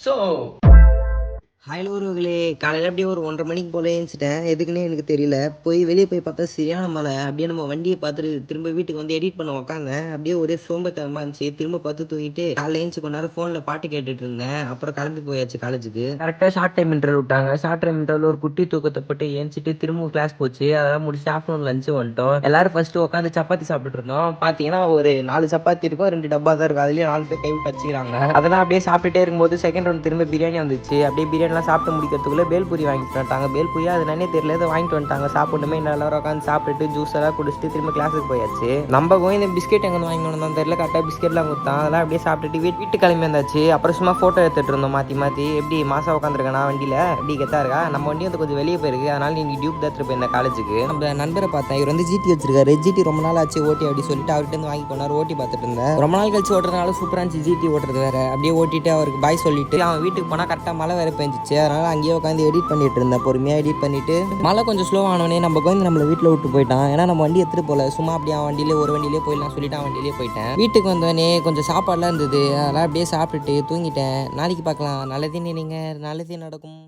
So hi உறவுகளே, காலையில் அப்படியே ஒரு 1:30 மணிக்கு போல ஏஞ்சிட்டேன். எதுக்குன்னே எனக்கு தெரியல. வெளியே போய் பார்த்தா சரியான மழை. அப்படியே நம்ம வண்டியை பார்த்துட்டு திரும்ப வீட்டுக்கு வந்து எடிட் பண்ண உட்காந்தேன். அப்படியே ஒரே சோம்பேத்தனமாக இருந்துச்சு. திரும்ப பார்த்து தூங்கிட்டு காலையில் ஏஞ்சி கொஞ்ச நேரம் ஃபோனில் பாட்டு கேட்டுட்டு இருந்தேன். அப்புறம் கிளம்பி போயாச்சு காலேஜுக்கு. கரெக்டாக ஷார்ட் டைம் இன்டர்வல் விட்டாங்க. ஷார்ட் டைம் இன்டர்வல் ஒரு குட்டி தூக்கத்தை போட்டு ஏஞ்சிட்டு திரும்ப கிளாஸ் போச்சு. அதெல்லாம் முடிச்சு ஆஃப்டர்நூன் லஞ்சு வந்துட்டோம். எல்லாரும் ஃபர்ஸ்ட் உட்காந்து சப்பாத்தி சாப்பிட்டுட்டு இருந்தோம். பார்த்தீங்கன்னா ஒரு 4 சப்பாத்தி இருக்கும், 2 டப்பா தான் இருக்கும். அதுலேயும் 4 பேர் கை விட்டு வச்சுக்கிறாங்க. அதெல்லாம் அப்படியே சாப்பிட்டுட்டே இருக்கும்போது செகண்ட் ரவுண்ட் திரும்ப பிரியாணி வந்துச்சு. அப்படியே பிரியாணிலாம் சாப்பிட்டு முடிக்கிறதுக்குள்ளே பேல்பூரி வாங்கிட்டு வந்துட்டாங்க. பேல்பூரி அது என்னன்னே தெரியல, இதை வாங்கிட்டு வந்துட்டாங்க. சாப்பிட்டுமே எல்லாரும் உட்காந்து சாப்பிட்டுட்டு ஜூஸ் எல்லாம் குடிச்சிட்டு திரும்ப கிளாஸுக்கு போயாச்சு. நம்ம போய் இந்த பிஸ்கெட் எங்கே வாங்கிட்டு வந்தோம் தெரியல. கரெக்டாக பிஸ்கெட்லாம் கொடுத்தான். அதெல்லாம் அப்படியே சாப்பிட்டுட்டு வீட்டு கிளம்பி வந்தாச்சு. அப்புறம் சும்மா ஃபோட்டோ எடுத்துட்டு இருந்தோம் மாற்றி மாற்றி. எப்படி மாசா உட்காந்துருக்கேன் வண்டியில், எப்படி கெத்தா இருக்கா. நம்ம வண்டி வந்து கொஞ்சம் வெளியே போயிருக்கு, அதனால நீ டியூப் தான் இருப்பேன் இந்த காலேஜுக்கு. நம்ம நண்பரை பார்த்தேன். இவர் வந்து ஜிடி வச்சிருக்காரு. ஜிடி ரொம்ப நாள் ஆச்சு ஓட்டி அப்படி சொல்லிட்டு அவர்கிட்ட இருந்து வாங்கி போனார். ஓட்டி பார்த்துட்டு இருந்தேன். ரொம்ப நாள் கழிச்சு ஓட்டுறதுனால சூப்பராக இருந்துச்சு ஜிடி ஓட்டுறது வேற. அப்படியே ஓட்டிட்டு அவருக்கு பாய் சொல்லிட்டு அவன் வீட்டுக்கு போனால் கரெக்டாக மழை வேற பெஞ்சிச்சு. அதனால அங்கேயே உட்காந்து எடிட் பண்ணிட்டு இருந்தேன். பொறுமையாக எடிட் பண்ணிட்டு மழை கொஞ்சம் ஸ்லோ ஆனோடனே நம்ம வந்து நம்மளை வீட்டில் விட்டு போயிட்டான். ஏன்னா நம்ம வண்டி எடுத்துட்டு போல, சும்மா அப்படியே அவன் வண்டியிலே ஒரு வண்டியிலே போயிடலாம் சொல்லிட்டு அவன் வண்டியிலே போயிட்டேன். வீட்டுக்கு வந்தோடனே கொஞ்சம் சாப்பாடுலாம் இருந்தது, அதெல்லாம் அப்படியே சாப்பிட்டுட்டு தூங்கிட்டேன். நாளைக்கு பார்க்கலாம். நல்லதே நினைங்க, நல்லதே நடக்கும்.